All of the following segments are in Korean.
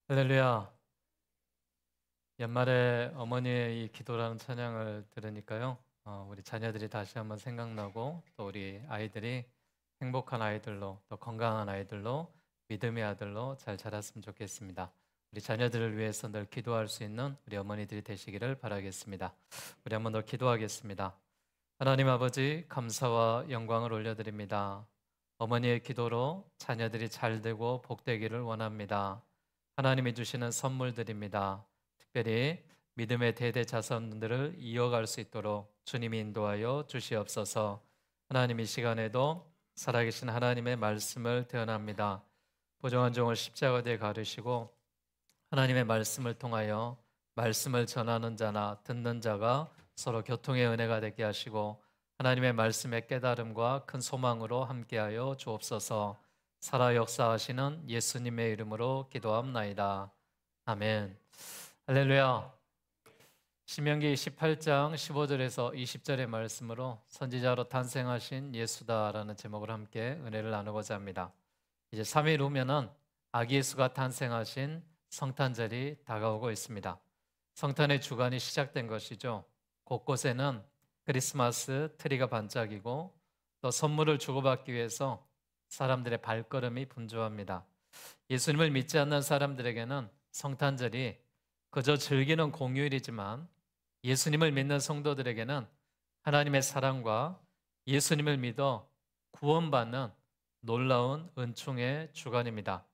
할렐루야. 연말에 어머니의 이 기도라는 찬양을 들으니까요. 우리 자녀들이 다시 한번 생각나고 또 우리 아이들이 행복한 아이들로 또 건강한 아이들로 믿음의 아들로 잘 자랐으면 좋겠습니다. 우리 자녀들을 위해서 늘 기도할 수 있는 우리 어머니들이 되시기를 바라겠습니다. 우리 한번 더 기도하겠습니다. 하나님 아버지, 감사와 영광을 올려드립니다. 어머니의 기도로 자녀들이 잘 되고 복되기를 원합니다. 하나님이 주시는 선물들입니다. 특별히 믿음의 대대 자손들을 이어갈 수 있도록 주님이 인도하여 주시옵소서. 하나님 이 시간에도 살아계신 하나님의 말씀을 대언합니다. 부정한 종을 십자가대에 가르시고 하나님의 말씀을 통하여 말씀을 전하는 자나 듣는 자가 서로 교통의 은혜가 되게 하시고 하나님의 말씀의 깨달음과 큰 소망으로 함께하여 주옵소서. 살아 역사하시는 예수님의 이름으로 기도합나이다. 아멘. 할렐루야. 신명기 18장 15절에서 20절의 말씀으로 선지자로 탄생하신 예수다라는 제목을 함께 은혜를 나누고자 합니다. 이제 3일 후면은 아기 예수가 탄생하신 성탄절이 다가오고 있습니다. 성탄의 주간이 시작된 것이죠. 곳곳에는 크리스마스 트리가 반짝이고 또 선물을 주고받기 위해서 사람들의 발걸음이 분주합니다. 예수님을 믿지 않는 사람들에게는 성탄절이 그저 즐기는 공휴일이지만 예수님을 믿는 성도들에게는 하나님의 사랑과 예수님을 믿어 구원받는 놀라운 은총의 주간입니다.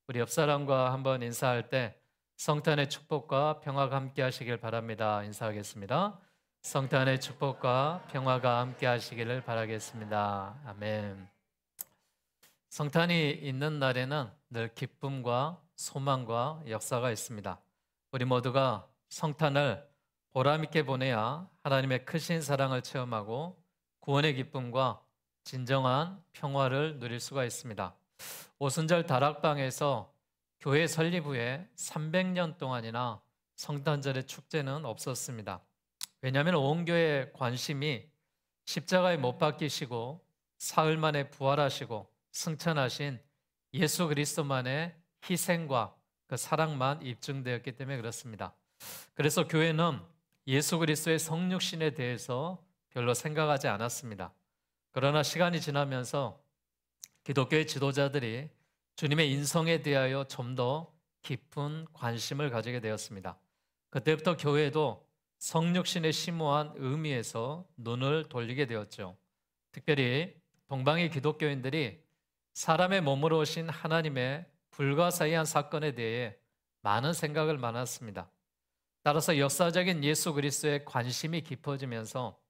우리 옆사람과 한번 인사할 때 성탄의 축복과 평화가 함께 하시길 바랍니다. 인사하겠습니다. 성탄의 축복과 평화가 함께 하시기를 바라겠습니다. 아멘. 성탄이 있는 날에는 늘 기쁨과 소망과 역사가 있습니다. 우리 모두가 성탄을 보람있게 보내야 하나님의 크신 사랑을 체험하고 구원의 기쁨과 진정한 평화를 누릴 수가 있습니다. 오순절 다락방에서 교회 설립 후에 300년 동안이나 성탄절의 축제는 없었습니다. 왜냐하면 온 교회의 관심이 십자가에 못 박히시고 사흘 만에 부활하시고 승천하신 예수 그리스도만의 희생과 그 사랑만 입증되었기 때문에 그렇습니다. 그래서 교회는 예수 그리스도의 성육신에 대해서 별로 생각하지 않았습니다. 그러나 시간이 지나면서 기독교의 지도자들이 주님의 인성에 대하여 좀 더 깊은 관심을 가지게 되었습니다. 그때부터 교회도 성육신의 심오한 의미에서 눈을 돌리게 되었죠. 특별히 동방의 기독교인들이 사람의 몸으로 오신 하나님의 불가사의한 사건에 대해 많은 생각을 많았습니다. 따라서 역사적인 예수 그리스도의 관심이 깊어지면서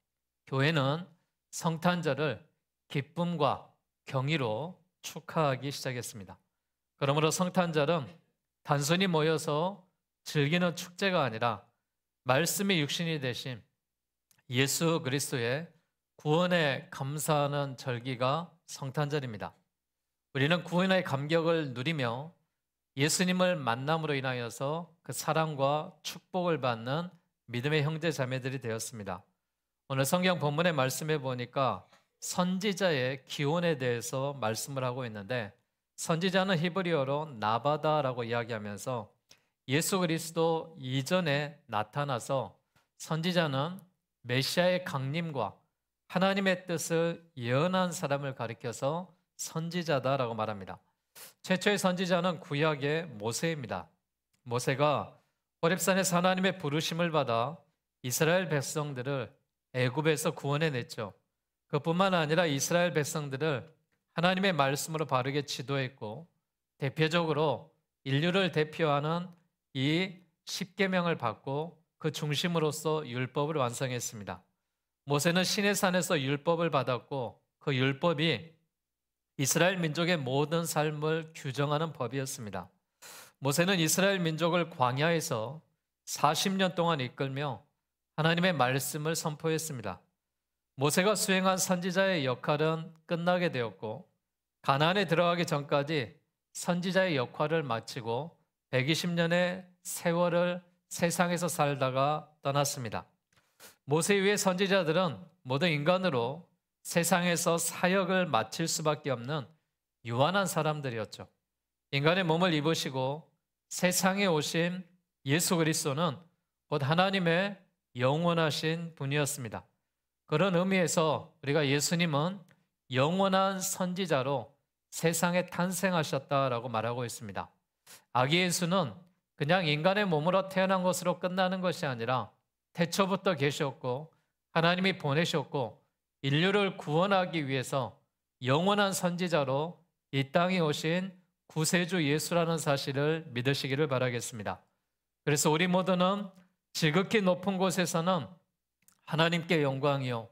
교회는 성탄절을 기쁨과 경의로 축하하기 시작했습니다. 그러므로 성탄절은 단순히 모여서 즐기는 축제가 아니라 말씀이 육신이 되신 예수 그리스도의 구원에 감사하는 절기가 성탄절입니다. 우리는 구원의 감격을 누리며 예수님을 만남으로 인하여서 그 사랑과 축복을 받는 믿음의 형제 자매들이 되었습니다. 오늘 성경 본문의 말씀해 보니까 선지자의 기원에 대해서 말씀을 하고 있는데 선지자는 히브리어로 나바다라고 이야기하면서 예수 그리스도 이전에 나타나서 선지자는 메시아의 강림과 하나님의 뜻을 예언한 사람을 가리켜서 선지자다라고 말합니다. 최초의 선지자는 구약의 모세입니다. 모세가 호렙산에서 하나님의 부르심을 받아 이스라엘 백성들을 애굽에서 구원해냈죠. 그뿐만 아니라 이스라엘 백성들을 하나님의 말씀으로 바르게 지도했고 대표적으로 인류를 대표하는 이 십계명을 받고 그 중심으로서 율법을 완성했습니다. 모세는 시내산에서 율법을 받았고 그 율법이 이스라엘 민족의 모든 삶을 규정하는 법이었습니다. 모세는 이스라엘 민족을 광야에서 40년 동안 이끌며 하나님의 말씀을 선포했습니다. 모세가 수행한 선지자의 역할은 끝나게 되었고 가나안에 들어가기 전까지 선지자의 역할을 마치고 120년의 세월을 세상에서 살다가 떠났습니다. 모세 이후의 선지자들은 모두 인간으로 세상에서 사역을 마칠 수밖에 없는 유한한 사람들이었죠. 인간의 몸을 입으시고 세상에 오신 예수 그리스도는 곧 하나님의 영원하신 분이었습니다. 그런 의미에서 우리가 예수님은 영원한 선지자로 세상에 탄생하셨다라고 말하고 있습니다. 아기 예수는 그냥 인간의 몸으로 태어난 것으로 끝나는 것이 아니라 태초부터 계셨고 하나님이 보내셨고 인류를 구원하기 위해서 영원한 선지자로 이 땅에 오신 구세주 예수라는 사실을 믿으시기를 바라겠습니다. 그래서 우리 모두는 지극히 높은 곳에서는 하나님께 영광이요,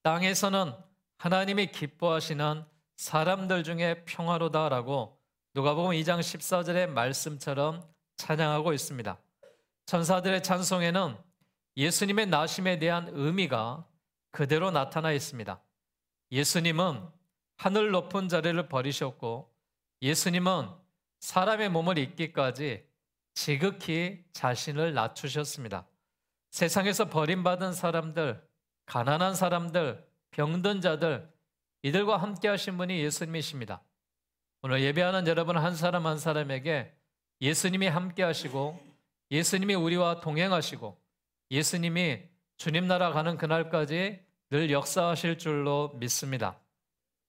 땅에서는 하나님이 기뻐하시는 사람들 중에 평화로다라고 누가복음 2장 14절의 말씀처럼 찬양하고 있습니다. 천사들의 찬송에는 예수님의 나심에 대한 의미가 그대로 나타나 있습니다. 예수님은 하늘 높은 자리를 버리셨고 예수님은 사람의 몸을 입기까지 지극히 자신을 낮추셨습니다. 세상에서 버림받은 사람들, 가난한 사람들, 병든 자들, 이들과 함께 하신 분이 예수님이십니다. 오늘 예배하는 여러분 한 사람 한 사람에게 예수님이 함께 하시고 예수님이 우리와 동행하시고 예수님이 주님 나라 가는 그날까지 늘 역사하실 줄로 믿습니다.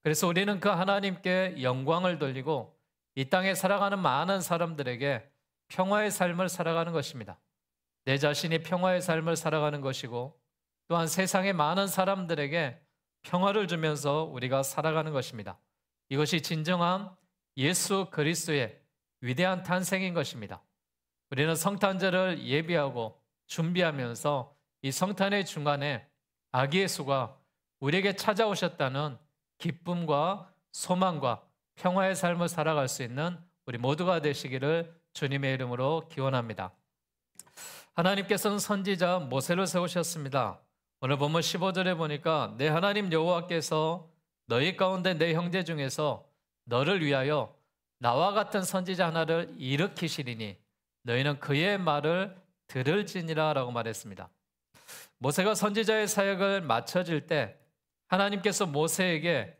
그래서 우리는 그 하나님께 영광을 돌리고 이 땅에 살아가는 많은 사람들에게 평화의 삶을 살아가는 것입니다. 내 자신이 평화의 삶을 살아가는 것이고 또한 세상의 많은 사람들에게 평화를 주면서 우리가 살아가는 것입니다. 이것이 진정한 예수 그리스도의 위대한 탄생인 것입니다. 우리는 성탄절을 예비하고 준비하면서 이 성탄의 중간에 아기 예수가 우리에게 찾아오셨다는 기쁨과 소망과 평화의 삶을 살아갈 수 있는 우리 모두가 되시기를 주님의 이름으로 기원합니다. 하나님께서는 선지자 모세를 세우셨습니다. 오늘 본문 15절에 보니까 내 하나님 여호와께서 너희 가운데 내 형제 중에서 너를 위하여 나와 같은 선지자 하나를 일으키시리니 너희는 그의 말을 들을지니라 라고 말했습니다. 모세가 선지자의 사역을 마쳐질 때 하나님께서 모세에게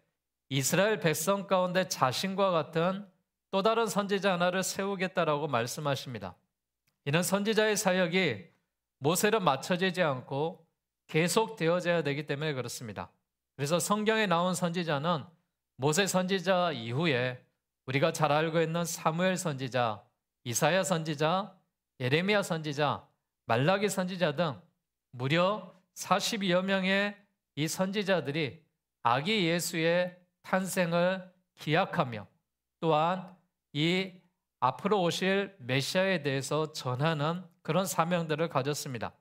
이스라엘 백성 가운데 자신과 같은 또 다른 선지자 하나를 세우겠다라고 말씀하십니다. 이는 선지자의 사역이 모세로 맞춰지지 않고 계속 되어져야 되기 때문에 그렇습니다. 그래서 성경에 나온 선지자는 모세 선지자 이후에 우리가 잘 알고 있는 사무엘 선지자, 이사야 선지자, 예레미야 선지자, 말라기 선지자 등 무려 42여 명의 이 선지자들이 아기 예수의 탄생을 기약하며 또한 이 앞으로 오실 메시아에 대해서 전하는 그런 사명들을 가졌습니다.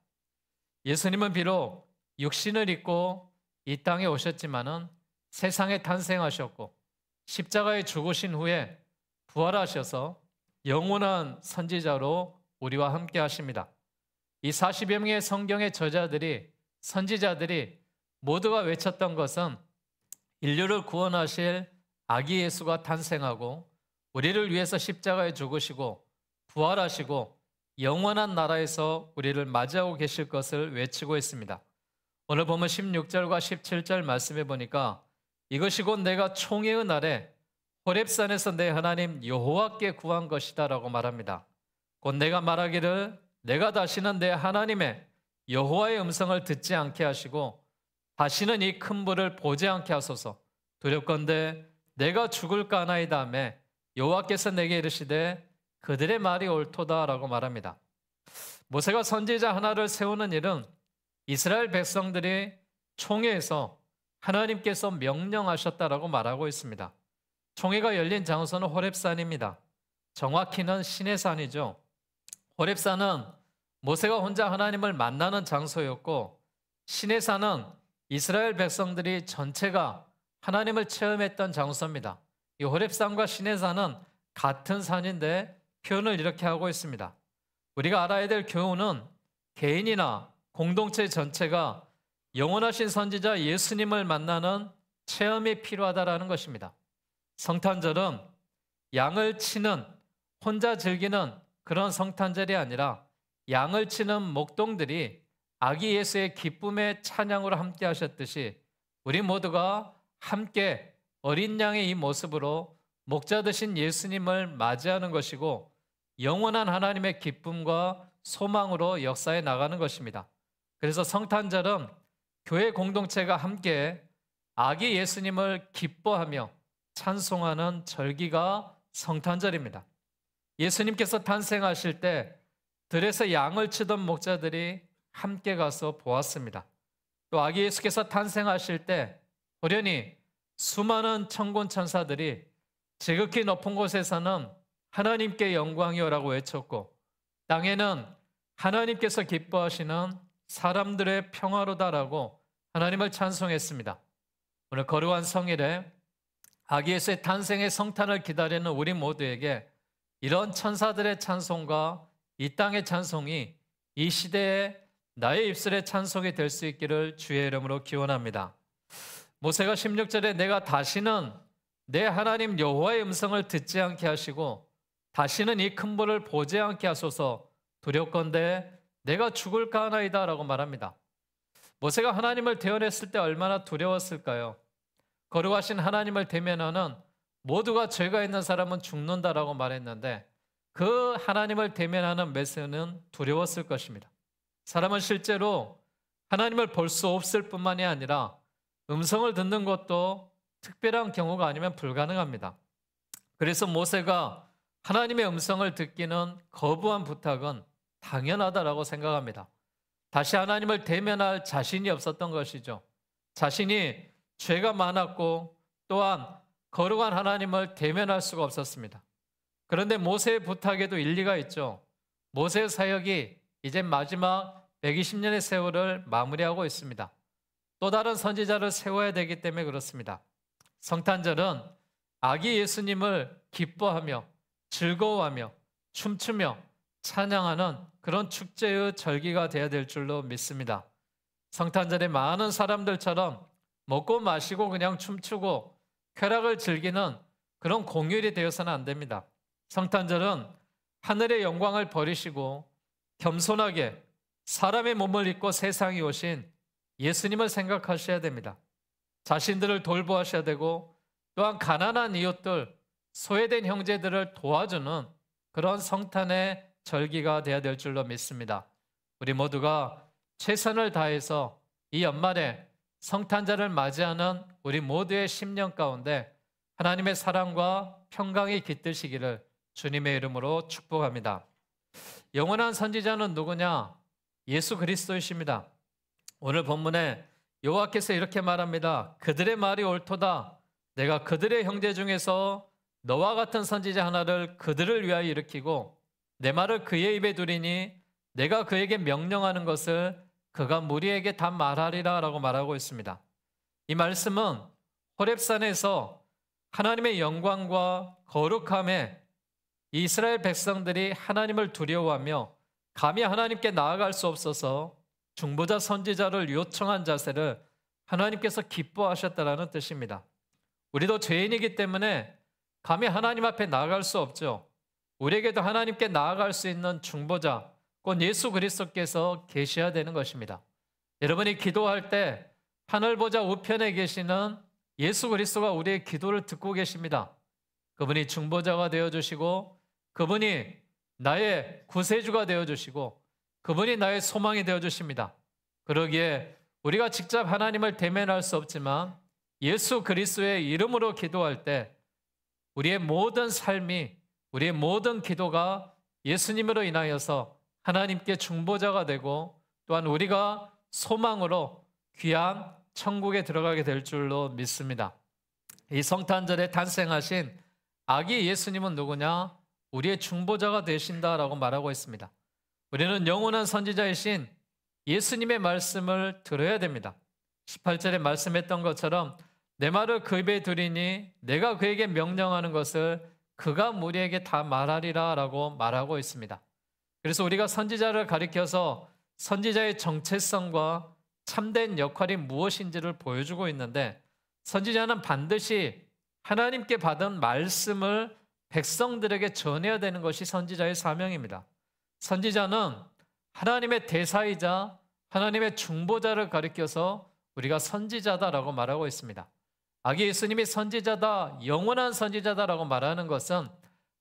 예수님은 비록 육신을 입고 이 땅에 오셨지만은 세상에 탄생하셨고 십자가에 죽으신 후에 부활하셔서 영원한 선지자로 우리와 함께 하십니다. 이 40여 명의 성경의 저자들이 선지자들이 모두가 외쳤던 것은 인류를 구원하실 아기 예수가 탄생하고 우리를 위해서 십자가에 죽으시고 부활하시고 영원한 나라에서 우리를 맞이하고 계실 것을 외치고 있습니다. 오늘 보면 16절과 17절 말씀해 보니까 이것이 곧 내가 총회의 날에 호렙산에서 내 하나님 여호와께 구한 것이다 라고 말합니다. 곧 내가 말하기를 내가 다시는 내 하나님의 여호와의 음성을 듣지 않게 하시고 다시는 이 큰 불을 보지 않게 하소서. 두렵건대 내가 죽을까 하나이다 하며 여호와께서 내게 이르시되 그들의 말이 옳도다 라고 말합니다. 모세가 선지자 하나를 세우는 일은 이스라엘 백성들이 총회에서 하나님께서 명령하셨다라고 말하고 있습니다. 총회가 열린 장소는 호렙산입니다. 정확히는 시내산이죠. 호렙산은 모세가 혼자 하나님을 만나는 장소였고 시내산은 이스라엘 백성들이 전체가 하나님을 체험했던 장소입니다. 이 호렙산과 시내산은 같은 산인데 표현을 이렇게 하고 있습니다. 우리가 알아야 될 교훈은 개인이나 공동체 전체가 영원하신 선지자 예수님을 만나는 체험이 필요하다라는 것입니다. 성탄절은 양을 치는 혼자 즐기는 그런 성탄절이 아니라 양을 치는 목동들이 아기 예수의 기쁨의 찬양으로 함께 하셨듯이 우리 모두가 함께 어린 양의 이 모습으로 목자 되신 예수님을 맞이하는 것이고 영원한 하나님의 기쁨과 소망으로 역사해 나가는 것입니다. 그래서 성탄절은 교회 공동체가 함께 아기 예수님을 기뻐하며 찬송하는 절기가 성탄절입니다. 예수님께서 탄생하실 때 들에서 양을 치던 목자들이 함께 가서 보았습니다. 또 아기 예수께서 탄생하실 때 호련히 수많은 천군 천사들이 지극히 높은 곳에서는 하나님께 영광이요라고 외쳤고, 땅에는 하나님께서 기뻐하시는 사람들의 평화로다라고 하나님을 찬송했습니다. 오늘 거룩한 성일에 아기 예수의 탄생의 성탄을 기다리는 우리 모두에게 이런 천사들의 찬송과 이 땅의 찬송이 이 시대에 나의 입술의 찬송이 될 수 있기를 주의 이름으로 기원합니다. 모세가 16절에 내가 다시는 내 하나님 여호와의 음성을 듣지 않게 하시고 다시는 이 큰 볼을 보지 않게 하소서, 두렵건대 내가 죽을까 하나이다 라고 말합니다. 모세가 하나님을 대언했을 때 얼마나 두려웠을까요? 거룩하신 하나님을 대면하는 모두가 죄가 있는 사람은 죽는다라고 말했는데 그 하나님을 대면하는 메시아는 두려웠을 것입니다. 사람은 실제로 하나님을 볼 수 없을 뿐만이 아니라 음성을 듣는 것도 특별한 경우가 아니면 불가능합니다. 그래서 모세가 하나님의 음성을 듣기는 거부한 부탁은 당연하다라고 생각합니다. 다시 하나님을 대면할 자신이 없었던 것이죠. 자신이 죄가 많았고 또한 거룩한 하나님을 대면할 수가 없었습니다. 그런데 모세의 부탁에도 일리가 있죠. 모세의 사역이 이제 마지막 120년의 세월을 마무리하고 있습니다. 또 다른 선지자를 세워야 되기 때문에 그렇습니다. 성탄절은 아기 예수님을 기뻐하며 즐거워하며 춤추며 찬양하는 그런 축제의 절기가 되어야 될 줄로 믿습니다. 성탄절에 많은 사람들처럼 먹고 마시고 그냥 춤추고 쾌락을 즐기는 그런 공휴일이 되어서는 안 됩니다. 성탄절은 하늘의 영광을 버리시고 겸손하게 사람의 몸을 입고 세상에 오신 예수님을 생각하셔야 됩니다. 자신들을 돌보아셔야 되고 또한 가난한 이웃들, 소외된 형제들을 도와주는 그런 성탄의 절기가 되어야 될 줄로 믿습니다. 우리 모두가 최선을 다해서 이 연말에 성탄절을 맞이하는 우리 모두의 심령 가운데 하나님의 사랑과 평강이 깃드시기를 주님의 이름으로 축복합니다. 영원한 선지자는 누구냐? 예수 그리스도이십니다. 오늘 본문에 여호와께서 이렇게 말합니다. 그들의 말이 옳도다. 내가 그들의 형제 중에서 너와 같은 선지자 하나를 그들을 위하여 일으키고 내 말을 그의 입에 두리니 내가 그에게 명령하는 것을 그가 무리에게 다 말하리라 라고 말하고 있습니다. 이 말씀은 호렙산에서 하나님의 영광과 거룩함에 이스라엘 백성들이 하나님을 두려워하며 감히 하나님께 나아갈 수 없어서 중보자 선지자를 요청한 자세를 하나님께서 기뻐하셨다라는 뜻입니다. 우리도 죄인이기 때문에 감히 하나님 앞에 나아갈 수 없죠. 우리에게도 하나님께 나아갈 수 있는 중보자, 곧 예수 그리스도께서 계셔야 되는 것입니다. 여러분이 기도할 때 하늘 보좌 우편에 계시는 예수 그리스도가 우리의 기도를 듣고 계십니다. 그분이 중보자가 되어주시고 그분이 나의 구세주가 되어주시고 그분이 나의 소망이 되어주십니다. 그러기에 우리가 직접 하나님을 대면할 수 없지만 예수 그리스도의 이름으로 기도할 때 우리의 모든 삶이, 우리의 모든 기도가 예수님으로 인하여서 하나님께 중보자가 되고 또한 우리가 소망으로 귀한 천국에 들어가게 될 줄로 믿습니다. 이 성탄절에 탄생하신 아기 예수님은 누구냐? 우리의 중보자가 되신다라고 말하고 있습니다. 우리는 영원한 선지자이신 예수님의 말씀을 들어야 됩니다. 18절에 말씀했던 것처럼 내 말을 그 입에 두리니 내가 그에게 명령하는 것을 그가 무리에게 다 말하리라 라고 말하고 있습니다. 그래서 우리가 선지자를 가리켜서 선지자의 정체성과 참된 역할이 무엇인지를 보여주고 있는데 선지자는 반드시 하나님께 받은 말씀을 백성들에게 전해야 되는 것이 선지자의 사명입니다. 선지자는 하나님의 대사이자 하나님의 중보자를 가리켜서 우리가 선지자다라고 말하고 있습니다. 아기 예수님이 선지자다, 영원한 선지자다라고 말하는 것은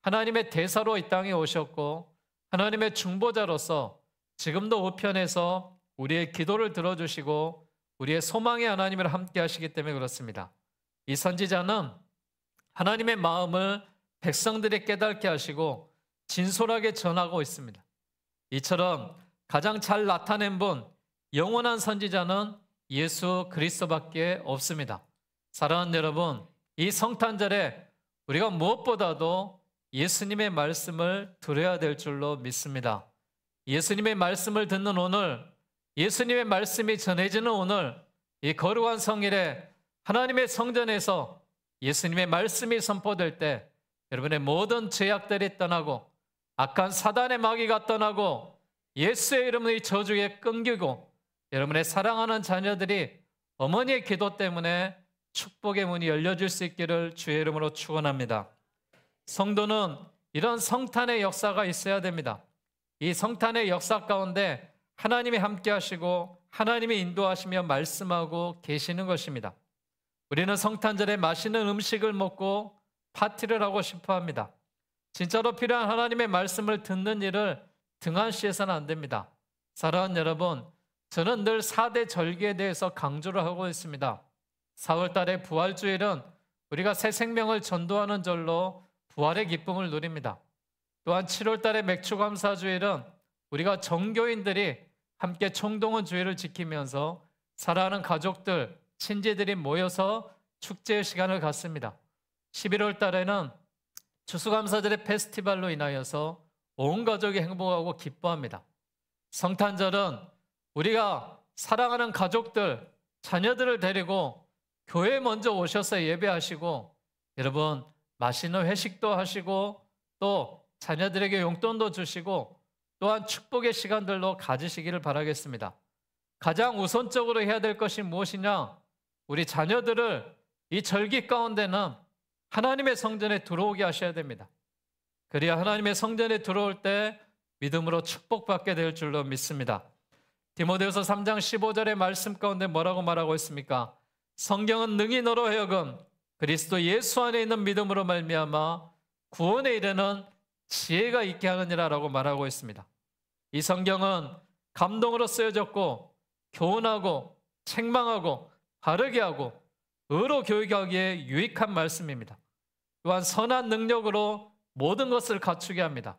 하나님의 대사로 이 땅에 오셨고 하나님의 중보자로서 지금도 우편에서 우리의 기도를 들어주시고 우리의 소망의 하나님을 함께 하시기 때문에 그렇습니다. 이 선지자는 하나님의 마음을 백성들이 깨닫게 하시고 진솔하게 전하고 있습니다. 이처럼 가장 잘 나타낸 분, 영원한 선지자는 예수 그리스도밖에 없습니다. 사랑하는 여러분, 이 성탄절에 우리가 무엇보다도 예수님의 말씀을 들어야 될 줄로 믿습니다. 예수님의 말씀을 듣는 오늘, 예수님의 말씀이 전해지는 오늘, 이 거룩한 성일에 하나님의 성전에서 예수님의 말씀이 선포될 때 여러분의 모든 죄악들이 떠나고 악한 사단의 마귀가 떠나고 예수의 이름의 저주에 끊기고 여러분의 사랑하는 자녀들이 어머니의 기도 때문에 축복의 문이 열려질 수 있기를 주의 이름으로 축원합니다. 성도는 이런 성탄의 역사가 있어야 됩니다. 이 성탄의 역사 가운데 하나님이 함께 하시고 하나님이 인도하시며 말씀하고 계시는 것입니다. 우리는 성탄절에 맛있는 음식을 먹고 파티를 하고 싶어 합니다. 진짜로 필요한 하나님의 말씀을 듣는 일을 등한시해서는 안 됩니다. 사랑하는 여러분, 저는 늘 4대 절기에 대해서 강조를 하고 있습니다. 4월 달의 부활주일은 우리가 새 생명을 전도하는 절로 부활의 기쁨을 누립니다. 또한 7월 달의 맥주감사주일은 우리가 정교인들이 함께 총동원 주일을 지키면서 사랑하는 가족들, 친지들이 모여서 축제의 시간을 갖습니다. 11월 달에는 추수감사절의 페스티벌로 인하여서 온 가족이 행복하고 기뻐합니다. 성탄절은 우리가 사랑하는 가족들, 자녀들을 데리고 교회에 먼저 오셔서 예배하시고 여러분 맛있는 회식도 하시고 또 자녀들에게 용돈도 주시고 또한 축복의 시간들로 가지시기를 바라겠습니다. 가장 우선적으로 해야 될 것이 무엇이냐? 우리 자녀들을 이 절기 가운데는 하나님의 성전에 들어오게 하셔야 됩니다. 그래야 하나님의 성전에 들어올 때 믿음으로 축복받게 될 줄로 믿습니다. 디모데후서 3장 15절의 말씀 가운데 뭐라고 말하고 있습니까? 성경은 능히 너로 하여금 그리스도 예수 안에 있는 믿음으로 말미암아 구원에 이르는 지혜가 있게 하느니라라고 말하고 있습니다. 이 성경은 감동으로 쓰여졌고 교훈하고 책망하고 바르게 하고 의로 교육하기에 유익한 말씀입니다. 또한 선한 능력으로 모든 것을 갖추게 합니다.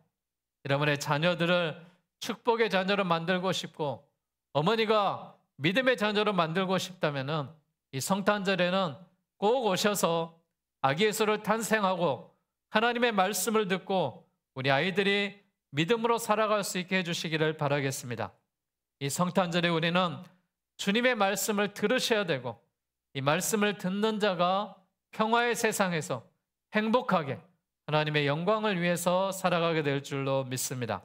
여러분의 자녀들을 축복의 자녀로 만들고 싶고 어머니가 믿음의 자녀로 만들고 싶다면 이 성탄절에는 꼭 오셔서 아기 예수를 탄생하고 하나님의 말씀을 듣고 우리 아이들이 믿음으로 살아갈 수 있게 해주시기를 바라겠습니다. 이 성탄절에 우리는 주님의 말씀을 들으셔야 되고 이 말씀을 듣는 자가 평화의 세상에서 행복하게 하나님의 영광을 위해서 살아가게 될 줄로 믿습니다.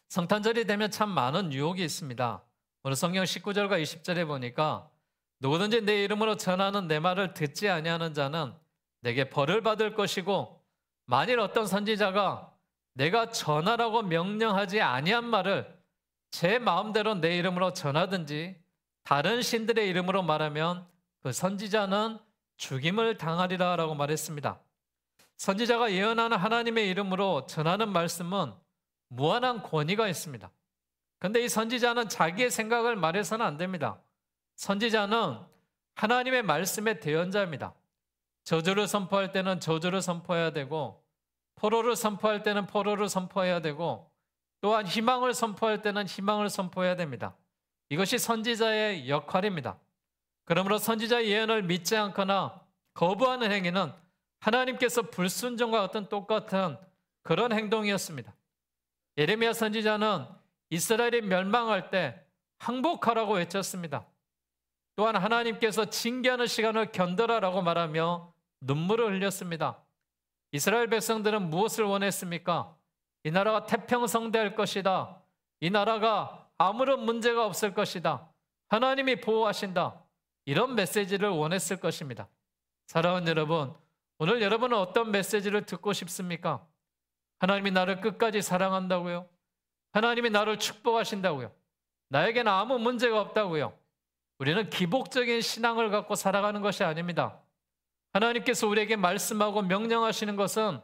성탄절이 되면 참 많은 유혹이 있습니다. 오늘 성경 19절과 20절에 보니까 누구든지 내 이름으로 전하는 내 말을 듣지 아니하는 자는 내게 벌을 받을 것이고 만일 어떤 선지자가 내가 전하라고 명령하지 아니한 말을 제 마음대로 내 이름으로 전하든지 다른 신들의 이름으로 말하면 그 선지자는 죽임을 당하리라 라고 말했습니다. 선지자가 예언하는 하나님의 이름으로 전하는 말씀은 무한한 권위가 있습니다. 그런데 이 선지자는 자기의 생각을 말해서는 안 됩니다. 선지자는 하나님의 말씀의 대언자입니다. 저주를 선포할 때는 저주를 선포해야 되고 포로를 선포할 때는 포로를 선포해야 되고 또한 희망을 선포할 때는 희망을 선포해야 됩니다. 이것이 선지자의 역할입니다. 그러므로 선지자의 예언을 믿지 않거나 거부하는 행위는 하나님께서 불순종과 같은 똑같은 그런 행동이었습니다. 예레미야 선지자는 이스라엘이 멸망할 때 항복하라고 외쳤습니다. 또한 하나님께서 징계하는 시간을 견뎌라라고 말하며 눈물을 흘렸습니다. 이스라엘 백성들은 무엇을 원했습니까? 이 나라가 태평성대할 것이다. 이 나라가 아무런 문제가 없을 것이다. 하나님이 보호하신다. 이런 메시지를 원했을 것입니다. 사랑하는 여러분, 오늘 여러분은 어떤 메시지를 듣고 싶습니까? 하나님이 나를 끝까지 사랑한다고요? 하나님이 나를 축복하신다고요? 나에게는 아무 문제가 없다고요? 우리는 기복적인 신앙을 갖고 살아가는 것이 아닙니다. 하나님께서 우리에게 말씀하고 명령하시는 것은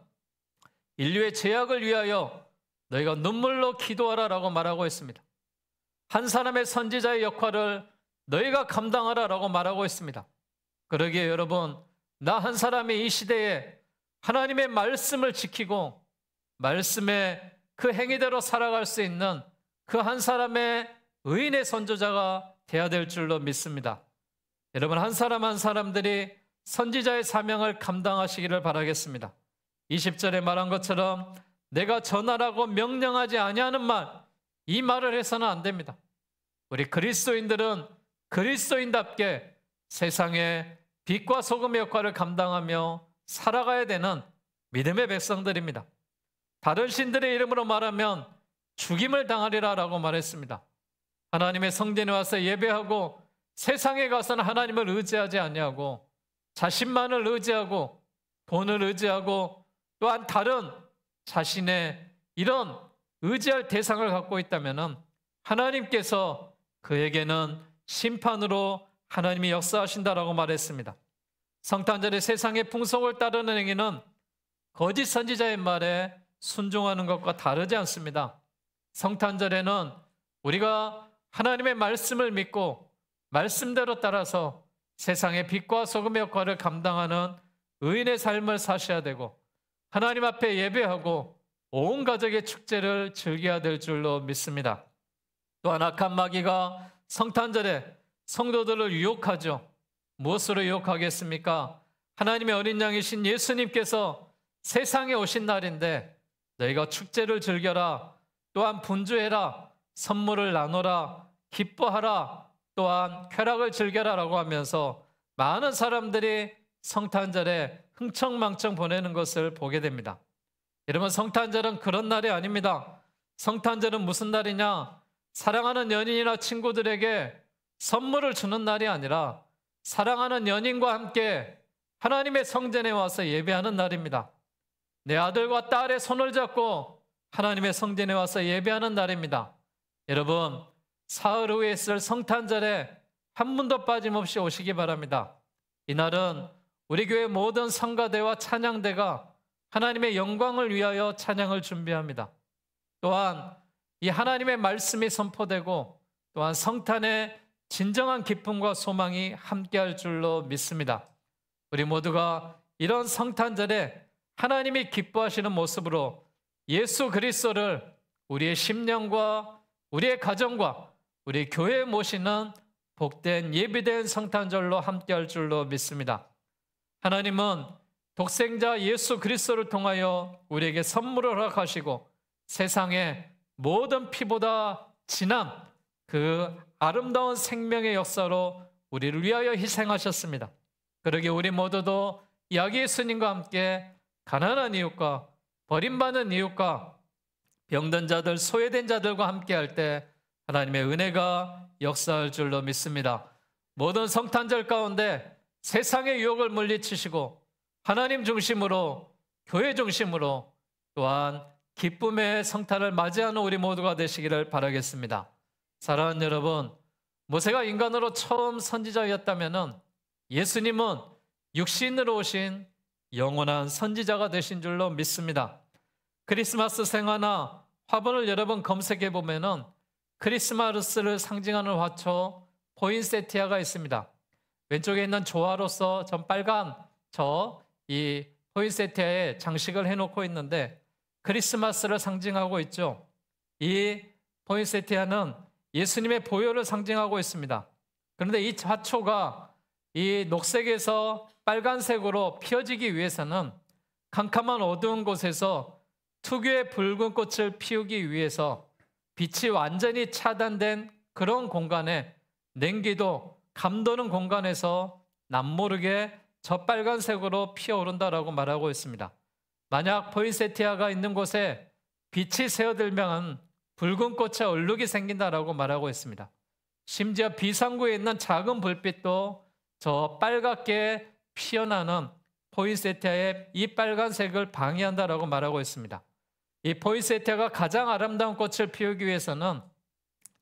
인류의 죄악을 위하여 너희가 눈물로 기도하라라고 말하고 있습니다. 한 사람의 선지자의 역할을 너희가 감당하라라고 말하고 있습니다. 그러기에 여러분, 나 한 사람이 이 시대에 하나님의 말씀을 지키고 말씀의 그 행위대로 살아갈 수 있는 그 한 사람의 의인의 선조자가 되어야 될 줄로 믿습니다. 여러분, 한 사람 한 사람들이 선지자의 사명을 감당하시기를 바라겠습니다. 20절에 말한 것처럼 내가 전하라고 명령하지 아니하는 말, 이 말을 해서는 안 됩니다. 우리 그리스도인들은 그리스도인답게 세상의 빛과 소금의 역할을 감당하며 살아가야 되는 믿음의 백성들입니다. 다른 신들의 이름으로 말하면 죽임을 당하리라라고 말했습니다. 하나님의 성전에 와서 예배하고 세상에 가서는 하나님을 의지하지 아니하고 자신만을 의지하고 돈을 의지하고 또한 다른 자신의 이런 의지할 대상을 갖고 있다면 하나님께서 그에게는 심판으로 하나님이 역사하신다라고 말했습니다. 성탄절에 세상의 풍속을 따르는 행위는 거짓 선지자의 말에 순종하는 것과 다르지 않습니다. 성탄절에는 우리가 하나님의 말씀을 믿고 말씀대로 따라서 세상의 빛과 소금의 역할을 감당하는 의인의 삶을 사셔야 되고 하나님 앞에 예배하고 온 가족의 축제를 즐겨야 될 줄로 믿습니다. 또한 악한 마귀가 성탄절에 성도들을 유혹하죠. 무엇으로 유혹하겠습니까? 하나님의 어린 양이신 예수님께서 세상에 오신 날인데 너희가 축제를 즐겨라, 또한 분주해라, 선물을 나눠라, 기뻐하라, 또한 쾌락을 즐겨라 라고 하면서 많은 사람들이 성탄절에 흥청망청 보내는 것을 보게 됩니다. 여러분, 성탄절은 그런 날이 아닙니다. 성탄절은 무슨 날이냐? 사랑하는 연인이나 친구들에게 선물을 주는 날이 아니라 사랑하는 연인과 함께 하나님의 성전에 와서 예배하는 날입니다. 내 아들과 딸의 손을 잡고 하나님의 성전에 와서 예배하는 날입니다. 여러분, 사흘 후에 있을 성탄절에 한 분도 빠짐없이 오시기 바랍니다. 이날은 우리 교회 모든 성가대와 찬양대가 하나님의 영광을 위하여 찬양을 준비합니다. 또한 이 하나님의 말씀이 선포되고 또한 성탄의 진정한 기쁨과 소망이 함께할 줄로 믿습니다. 우리 모두가 이런 성탄절에 하나님이 기뻐하시는 모습으로 예수 그리스도를 우리의 심령과 우리의 가정과 우리 교회에 모시는 복된 예비된 성탄절로 함께할 줄로 믿습니다. 하나님은 독생자 예수 그리스도를 통하여 우리에게 선물을 허락하시고 세상의 모든 피보다 진한 그 아름다운 생명의 역사로 우리를 위하여 희생하셨습니다. 그러기에 우리 모두도 이 아기 예수님과 함께 가난한 이웃과 버림받는 이웃과 병든 자들, 소외된 자들과 함께할 때 하나님의 은혜가 역사할 줄로 믿습니다. 모든 성탄절 가운데 세상의 유혹을 물리치시고 하나님 중심으로, 교회 중심으로 또한 기쁨의 성탄을 맞이하는 우리 모두가 되시기를 바라겠습니다. 사랑하는 여러분, 모세가 인간으로 처음 선지자였다면 예수님은 육신으로 오신 영원한 선지자가 되신 줄로 믿습니다. 크리스마스 생화나 화분을 여러 번 검색해 보면은 크리스마스를 상징하는 화초 포인세티아가 있습니다. 왼쪽에 있는 조화로서 전 빨간 이 포인세티아에 장식을 해놓고 있는데 크리스마스를 상징하고 있죠. 이 포인세티아는 예수님의 보혈을 상징하고 있습니다. 그런데 이 화초가 이 녹색에서 빨간색으로 피어지기 위해서는 캄캄한 어두운 곳에서 특유의 붉은 꽃을 피우기 위해서 빛이 완전히 차단된 그런 공간에, 냉기도 감도는 공간에서 남모르게 저 빨간색으로 피어오른다라고 말하고 있습니다. 만약 포인세티아가 있는 곳에 빛이 새어들면 붉은 꽃에 얼룩이 생긴다라고 말하고 있습니다. 심지어 비상구에 있는 작은 불빛도 저 빨갛게 피어나는 포인세티아의 이 빨간색을 방해한다라고 말하고 있습니다. 이 포인세티아가 가장 아름다운 꽃을 피우기 위해서는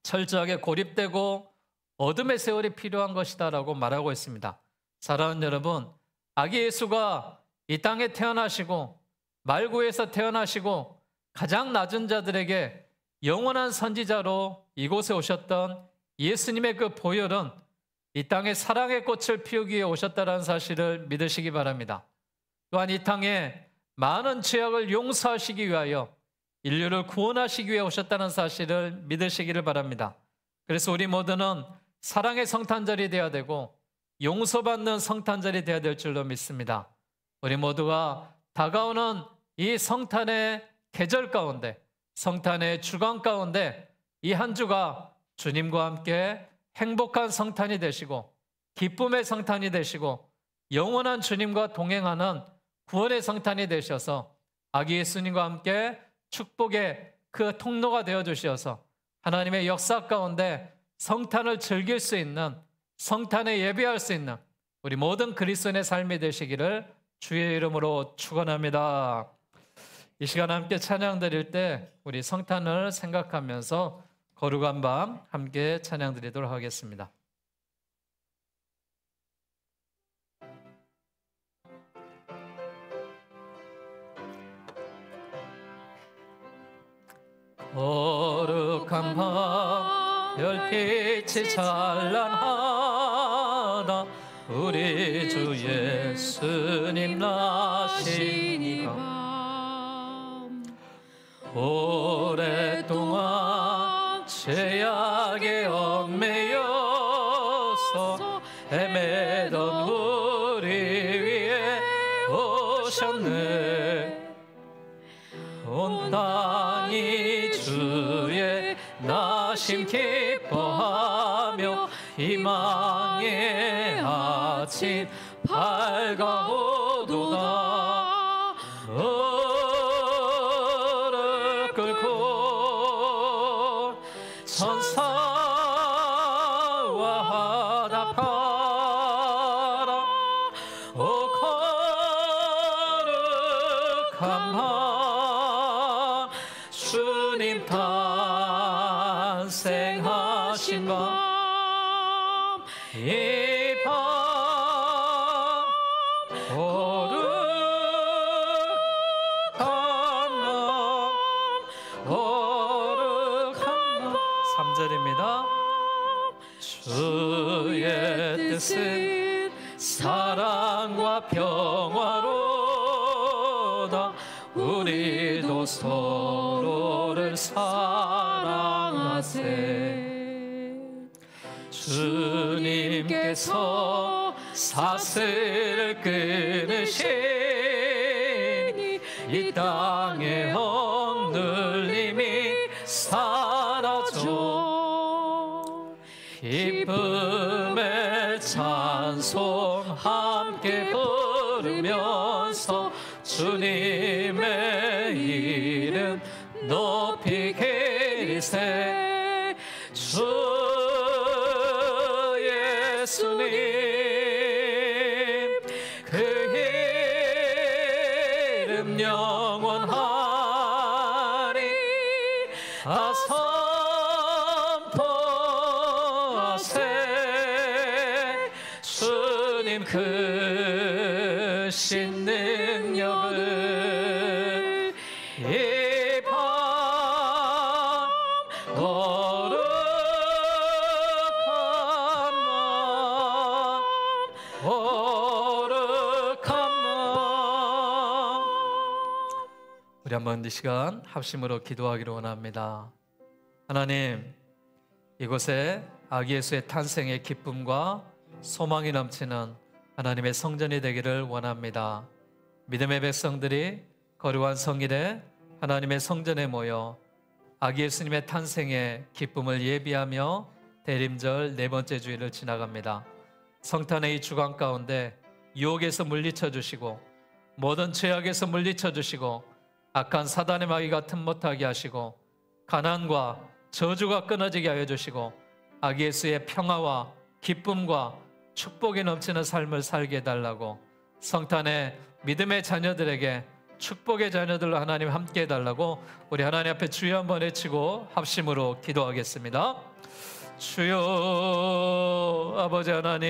철저하게 고립되고 어둠의 세월이 필요한 것이다라고 말하고 있습니다. 사랑하는 여러분, 아기 예수가 이 땅에 태어나시고 말구에서 태어나시고 가장 낮은 자들에게 영원한 선지자로 이곳에 오셨던 예수님의 그 보혈은 이 땅에 사랑의 꽃을 피우기 위해 오셨다는 사실을 믿으시기 바랍니다. 또한 이 땅에 많은 죄악을 용서하시기 위하여 인류를 구원하시기 위해 오셨다는 사실을 믿으시기를 바랍니다. 그래서 우리 모두는 사랑의 성탄절이 되어야 되고 용서받는 성탄절이 되어야 될 줄로 믿습니다. 우리 모두가 다가오는 이 성탄의 계절 가운데, 성탄의 주간 가운데 이 한 주가 주님과 함께 행복한 성탄이 되시고 기쁨의 성탄이 되시고 영원한 주님과 동행하는 구원의 성탄이 되셔서 아기 예수님과 함께 축복의 그 통로가 되어 주셔서 하나님의 역사 가운데 성탄을 즐길 수 있는, 성탄에 예배할 수 있는 우리 모든 그리스도인의 삶이 되시기를 주의 이름으로 축원합니다. 이 시간 함께 찬양 드릴 때 우리 성탄을 생각하면서 거룩한 밤 함께 찬양 드리도록 하겠습니다. 거룩한 밤 별빛이 찬란하다. 우리 주 예수님 나시니 밤 오랫동안 죄악에 얽매여서 헤매던 우리 위에 오셨네. 온 땅이 주의 나심 기뻐하며 희망의 아침 밝아오도다. 무릎 꿇고 천사와 화답하라. 오 거룩한 밤 주님 탄생하신 밤 이 밤 거룩한 밤 3절입니다. 주의 뜻은 사랑과 평화로다. 우리도 서로를 사랑하세. 주님께서 사슬을 끊으시니 이 땅의 억눌림이 사라져. 기쁨의 찬송 함께 부르면서 주님의 이름 높이 기리세. 주 예수님 그 이름 영원하리. 선포하세. 주님 크신 능력을 이 밤 우리 한번 이 시간 합심으로 기도하기를 원합니다. 하나님, 이곳에 아기 예수의 탄생의 기쁨과 소망이 넘치는 하나님의 성전이 되기를 원합니다. 믿음의 백성들이 거룩한 성일에 하나님의 성전에 모여 아기 예수님의 탄생의 기쁨을 예비하며 대림절 네 번째 주일을 지나갑니다. 성탄의 이 주간 가운데 유혹에서 물리쳐 주시고 모든 죄악에서 물리쳐 주시고 악한 사단의 마귀가 틈 못하게 하시고 가난과 저주가 끊어지게 하여 주시고 아기 예수의 평화와 기쁨과 축복이 넘치는 삶을 살게 해달라고, 성탄의 믿음의 자녀들에게 축복의 자녀들로 하나님 함께 해달라고 우리 하나님 앞에 주여 한번 외치고 합심으로 기도하겠습니다. 주여 아버지 하나님,